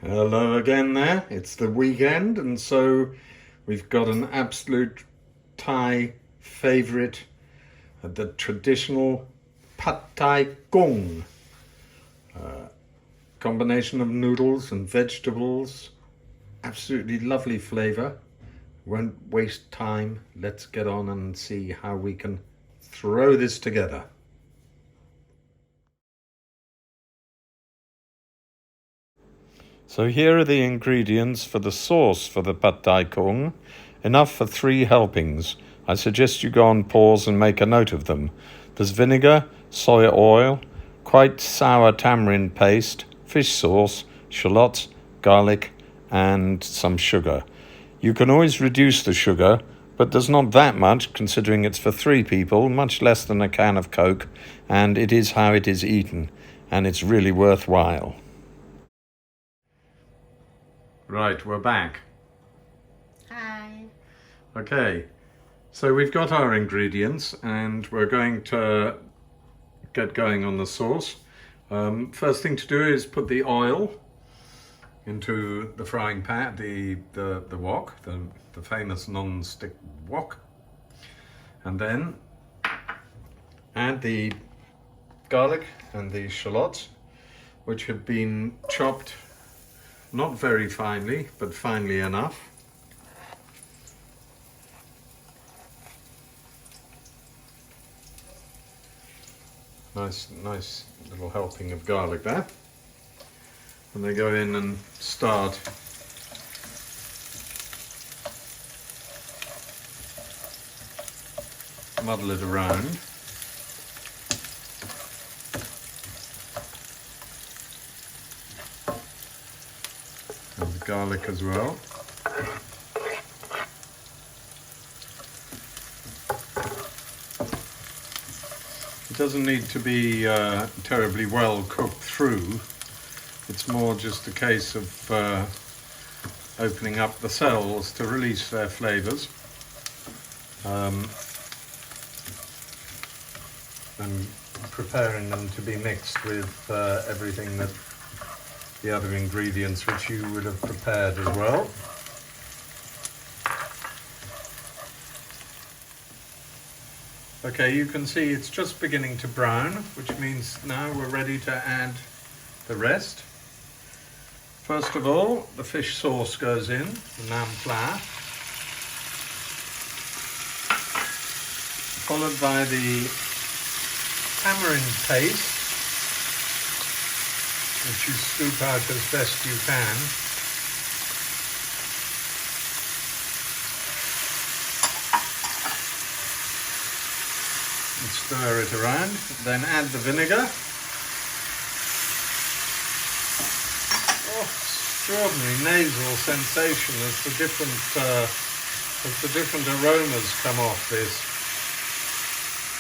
Hello again there. It's the weekend, and so we've got an absolute Thai favourite, the traditional Pad Thai Kung. Combination of noodles and vegetables. Absolutely lovely flavour. Won't waste time. Let's get on and see how we can throw this together. So here are the ingredients for the sauce for the Pad Thai Kung. Enough for 3 helpings. I suggest you go on pause and make a note of them. There's vinegar, soya oil, quite sour tamarind paste, fish sauce, shallots, garlic, and some sugar. You can always reduce the sugar, but there's not that much considering it's for 3 people, much less than a can of Coke, and it is how it is eaten, and it's really worthwhile. Right, we're back. Hi. Okay, so we've got our ingredients and we're going to get going on the sauce. First thing to do is put the oil into the frying pan, the wok, the famous non-stick wok, and then add the garlic and the shallots, which have been chopped not very finely, but finely enough. Nice little helping of garlic there. And they go in and start muddle it around. And the garlic as well. It doesn't need to be terribly well cooked through. It's more just a case of opening up the cells to release their flavours and preparing them to be mixed with everything that the other ingredients which you would have prepared as well. Okay, you can see it's just beginning to brown, which means now we're ready to add the rest. First of all, the fish sauce goes in, the nam flour, followed by the tamarind paste, which you scoop out as best you can. And stir it around, then add the vinegar. Oh, extraordinary nasal sensation as the different aromas come off this.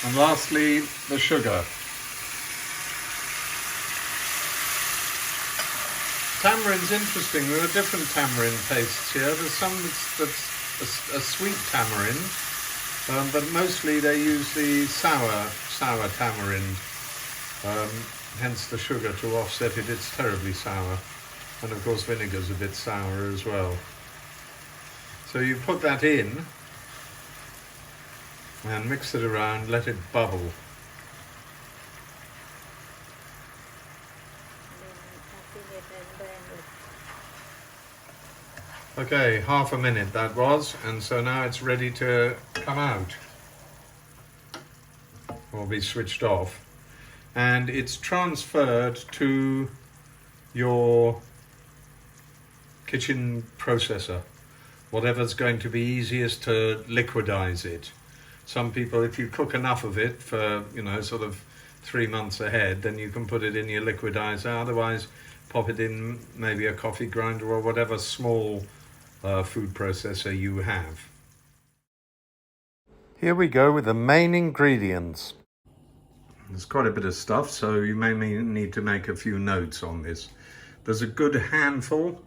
And lastly, the sugar. Tamarind's interesting. There are different tamarind pastes here. There's some that's a sweet tamarind, but mostly they use the sour tamarind. Hence the sugar to offset it. It's terribly sour, and of course vinegar's a bit sour as well. So you put that in and mix it around. Let it bubble. Okay, half a minute that was, and so now it's ready to come out or be switched off, and it's transferred to your kitchen processor, whatever's going to be easiest to liquidize it. Some people, if you cook enough of it for, sort of 3 months ahead, then you can put it in your liquidizer. Otherwise, pop it in maybe a coffee grinder or whatever small food processor you have. Here we go with the main ingredients. There's quite a bit of stuff, so you may need to make a few notes on this. There's a good handful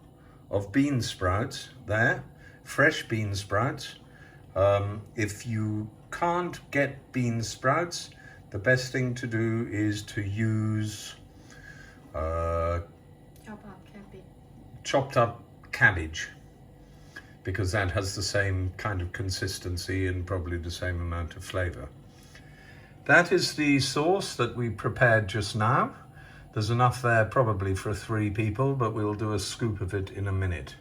of bean sprouts there, fresh bean sprouts. If you can't get bean sprouts, the best thing to do is to use chopped up cabbage, because that has the same kind of consistency and probably the same amount of flavour. That is the sauce that we prepared just now. There's enough there probably for 3 people, but we'll do a scoop of it in a minute.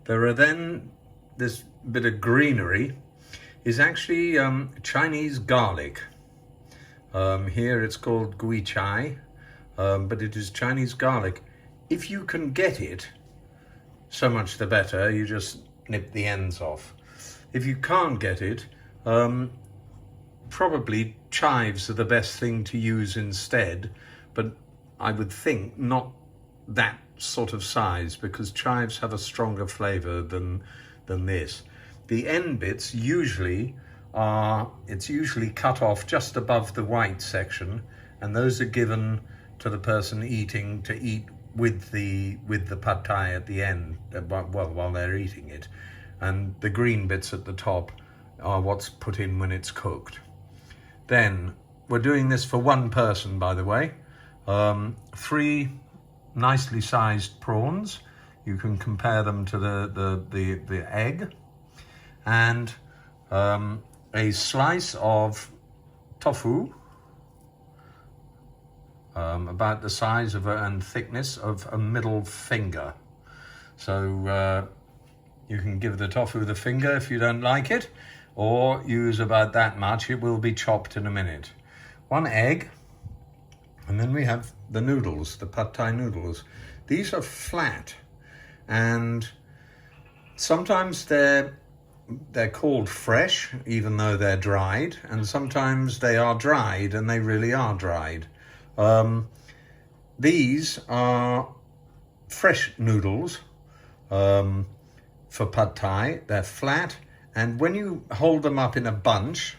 There are then, this bit of greenery is actually Chinese garlic. Here it's called gui chai, but it is Chinese garlic. If you can get it, so much the better. You just nip the ends off. If you can't get it, probably chives are the best thing to use instead, but I would think not that sort of size, because chives have a stronger flavour than this. The end bits usually it's usually cut off just above the white section, and those are given to the person eating to eat with the pad thai at the end, while they're eating it, and the green bits at the top are what's put in when it's cooked. Then we're doing this for 1 person, by the way. 3 nicely sized prawns. You can compare them to the egg, and a slice of tofu, about the size of and thickness of a middle finger. So you can give the tofu the finger if you don't like it, or use about that much. It will be chopped in a minute. 1 egg, and then we have the noodles, the pad thai noodles. These are flat, and sometimes they're called fresh, even though they're dried, and sometimes they are dried, and they really are dried. These are fresh noodles for pad thai. They're flat, and when you hold them up in a bunch,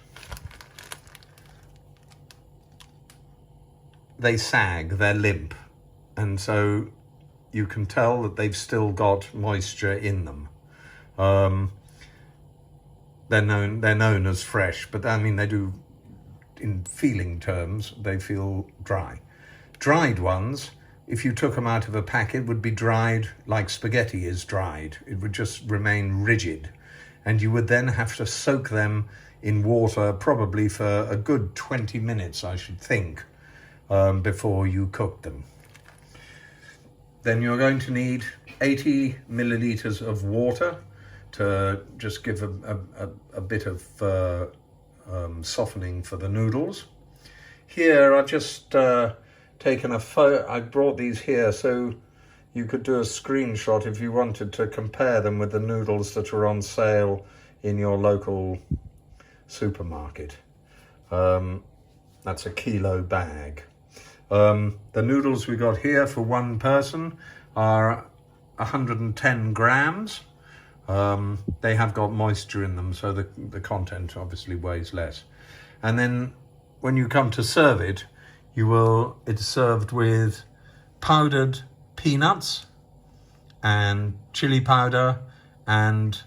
they sag, they're limp, and so you can tell that they've still got moisture in them. They're known as fresh, but I mean, they do, in feeling terms, they feel dry. Dried ones, if you took them out of a packet, would be dried like spaghetti is dried. It would just remain rigid, and you would then have to soak them in water, probably for a good 20 minutes, I should think, before you cook them. Then you're going to need 80 milliliters of water to just give a bit of softening for the noodles. Here I've just taken a photo. I brought these here so you could do a screenshot if you wanted to compare them with the noodles that are on sale in your local supermarket. That's a kilo bag. The noodles we got here for 1 person are 110 grams. They have got moisture in them, so the content obviously weighs less. And then when you come to serve it, it's served with powdered peanuts and chili powder and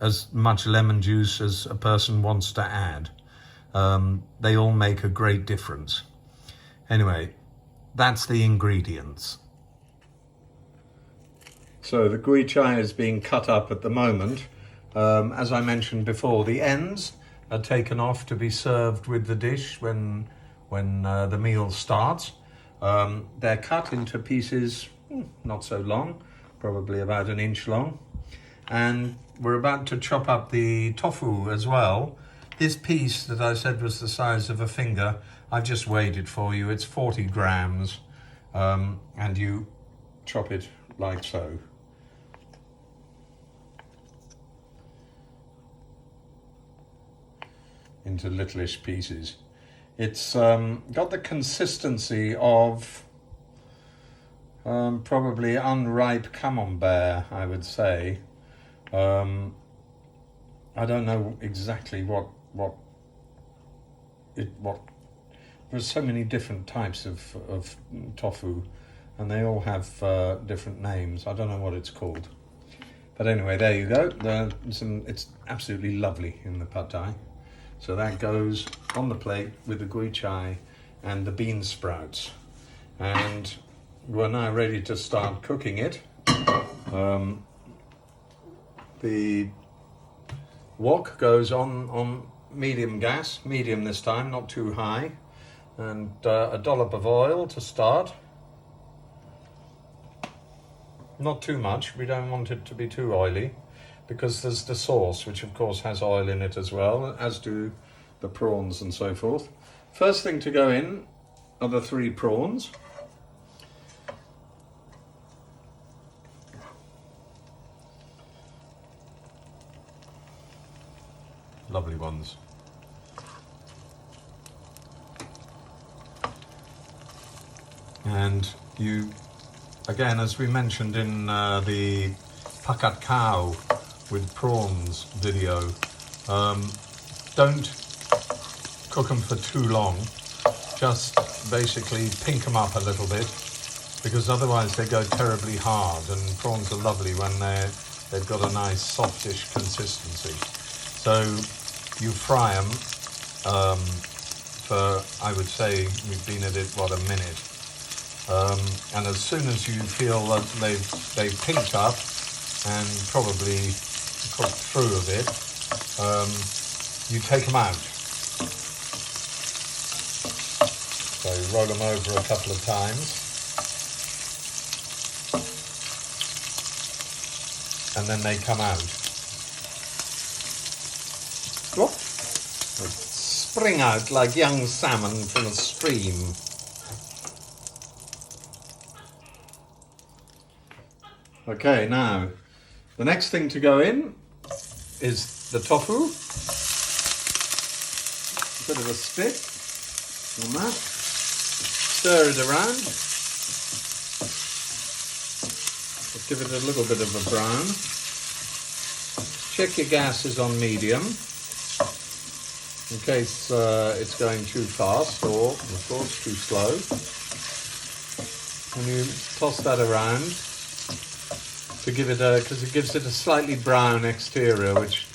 as much lemon juice as a person wants to add. They all make a great difference. Anyway, that's the ingredients. So the gui chai is being cut up at the moment. As I mentioned before, the ends are taken off to be served with the dish when the meal starts. They're cut into pieces not so long, probably about 1 inch long. And we're about to chop up the tofu as well. This piece that I said was the size of a finger, I've just weighed it for you. It's 40 grams, and you chop it like so. Into littleish pieces. It's got the consistency of probably unripe camembert, I would say. I don't know exactly what there's so many different types of tofu, and they all have different names. I don't know what it's called, but anyway, there you go. It's absolutely lovely in the pad thai. So that goes on the plate with the gui chai and the bean sprouts, and we're now ready to start cooking it. The wok goes on medium gas, medium this time, not too high, and a dollop of oil to start. Not too much, we don't want it to be too oily, because there's the sauce, which of course has oil in it as well, as do the prawns and so forth. First thing to go in are the 3 prawns. Lovely ones. And you, again, as we mentioned in the pakat cow with prawns video, don't cook them for too long. Just basically pink them up a little bit, because otherwise they go terribly hard, and prawns are lovely when they've got a nice softish consistency. So you fry them for, I would say, you've been at it, what, a minute. And as soon as you feel that they've pinked up and probably cooked through a bit, you take them out. So you roll them over a couple of times. And then they come out. Whoop. They spring out like young salmon from a stream. Okay, now the next thing to go in is the tofu. A bit of a stick on that. Stir it around. Just give it a little bit of a brown. Check your gas is on medium in case it's going too fast or, of course, too slow. And you toss that around to give it because it gives it a slightly brown exterior, which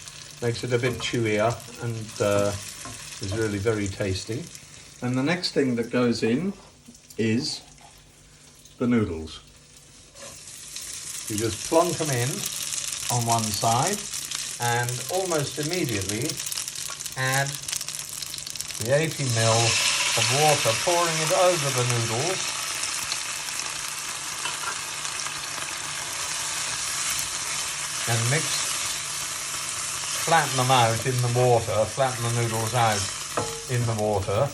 makes it a bit chewier and is really very tasty. And the next thing that goes in is the noodles. You just plonk them in on one side and almost immediately add the 80 ml of water, pouring it over the noodles. And mix, flatten them out in the water, flatten the noodles out in the water,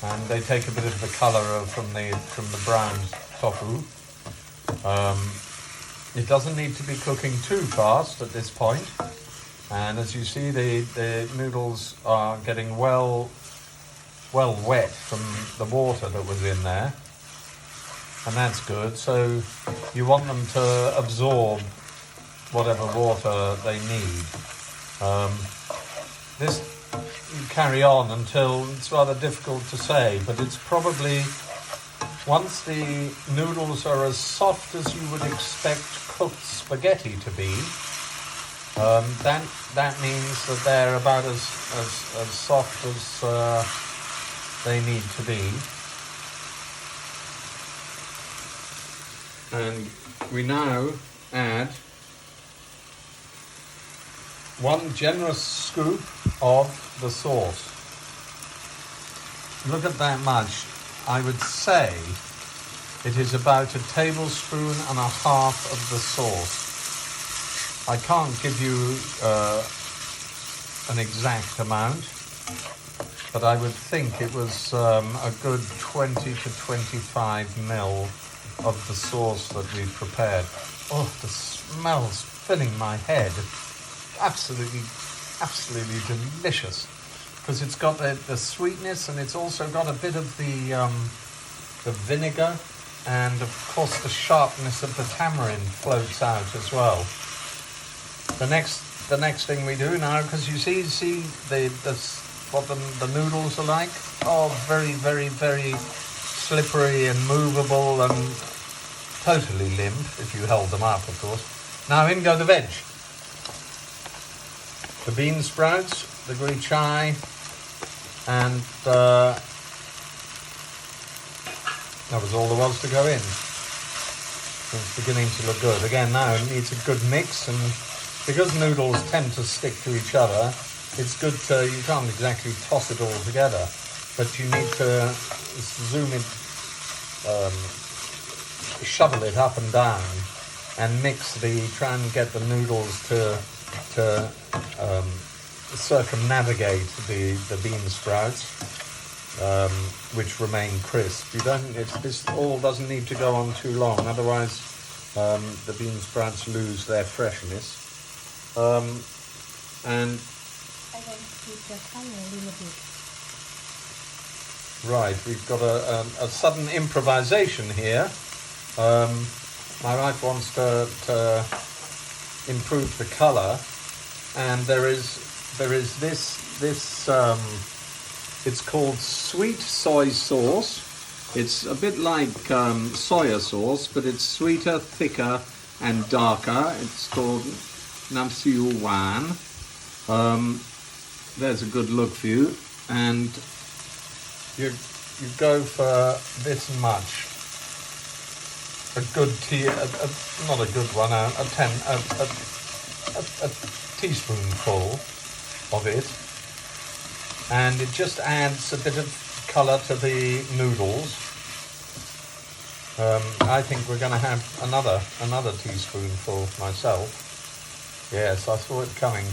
and they take a bit of the colour from the brown tofu. It doesn't need to be cooking too fast at this point, and as you see, the noodles are getting well wet from the water that was in there, and that's good. So you want them to absorb whatever water they need. This you carry on until it's rather difficult to say, but it's probably, once the noodles are as soft as you would expect cooked spaghetti to be, that means that they're about as soft as they need to be. And we now add 1 generous scoop of the sauce. Look at that much. I would say it is about 1.5 tablespoons of the sauce. I can't give you an exact amount, but I would think it was a good 20 to 25 ml of the sauce that we've prepared. Oh, the smell's filling my head. Absolutely delicious, because it's got the sweetness, and it's also got a bit of the vinegar, and of course the sharpness of the tamarind floats out as well. The next thing we do now, because you see what the noodles are like. Oh, very, very, very slippery and movable and totally limp if you held them up, of course. Now in go the veg. The bean sprouts, the green chai, and that was all there was to go in. It's beginning to look good. Again, now it needs a good mix, and because noodles tend to stick to each other, it's good to, you can't exactly toss it all together, but you need to zoom it, shovel it up and down, and try and get the noodles to circumnavigate the bean sprouts, which remain crisp. This all doesn't need to go on too long, otherwise the bean sprouts lose their freshness. And I want to keep the color a little bit. right, we've got a sudden improvisation here. My wife wants to improve the color, and there is this it's called sweet soy sauce. It's a bit like soya sauce, but it's sweeter, thicker, and darker. It's called Namsiu Wan. There's a good look for you, and you go for this much. A good not a good one, a teaspoonful of it, and it just adds a bit of colour to the noodles. I think we're going to have another teaspoonful myself. Yes, I saw it coming,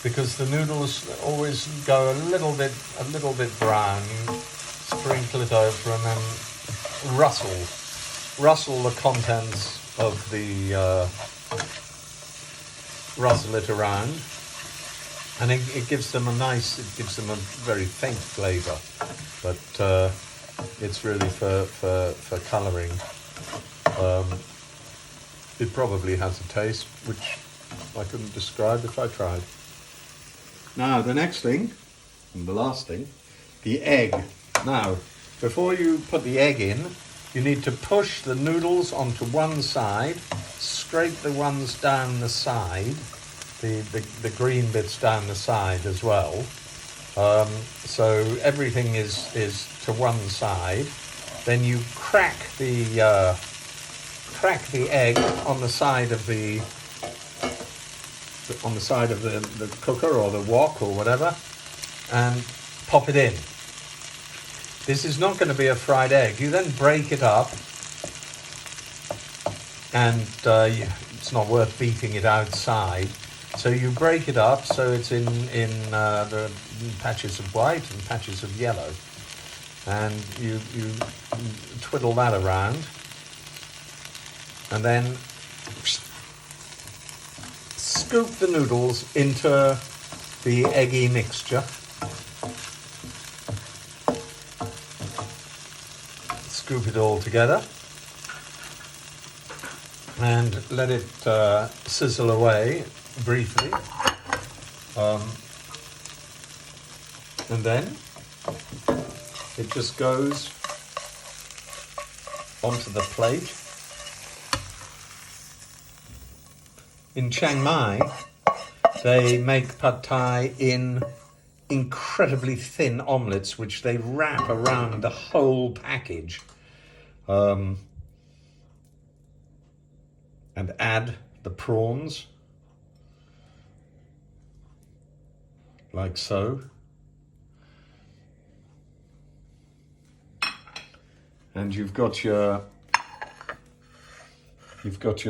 because the noodles always go a little bit brown. You sprinkle it over and then rustle the contents of the rustle it around, and it gives them a very faint flavour, but it's really for colouring. It probably has a taste which I couldn't describe if I tried. Now the next thing, and the last thing, the egg. Now, before you put the egg in, you need to push the noodles onto one side, scrape the ones down the side, the green bits down the side as well. So everything is to one side. Then you crack the egg on the side of the cooker or the wok or whatever, and pop it in. This is not going to be a fried egg. You then break it up, and it's not worth beating it outside. So you break it up so it's in the patches of white and patches of yellow, and you twiddle that around, and then scoop the noodles into the eggy mixture. Scoop it all together and let it sizzle away briefly, and then it just goes onto the plate. In Chiang Mai, they make pad thai in incredibly thin omelettes, which they wrap around the whole package, and add the prawns, like so. And you've got your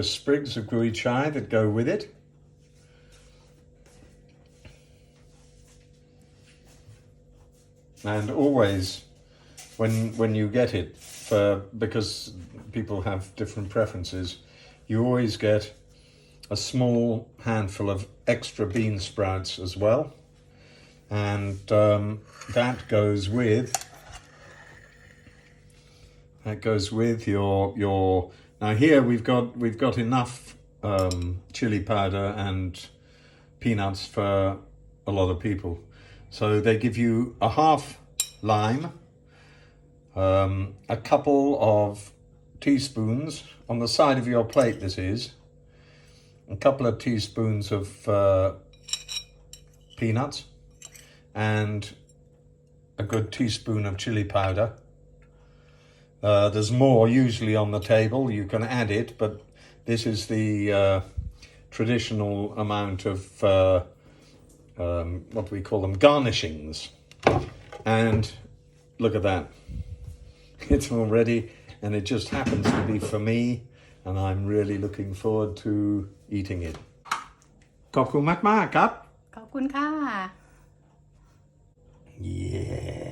sprigs of gui chai that go with it. And always, when you get it, because people have different preferences, you always get a small handful of extra bean sprouts as well, and that goes with your. Now here we've got enough chili powder and peanuts for a lot of people. So they give you a half lime, a couple of teaspoons on the side of your plate, this is, a couple of teaspoons of peanuts, and a good teaspoon of chili powder. There's more usually on the table. You can add it, but this is the traditional amount of what we call them, garnishings. And look at that. It's all ready, and it just happens to be for me, and I'm really looking forward to eating it. ขอบคุณมากๆครับ ขอบคุณค่ะ Yeah.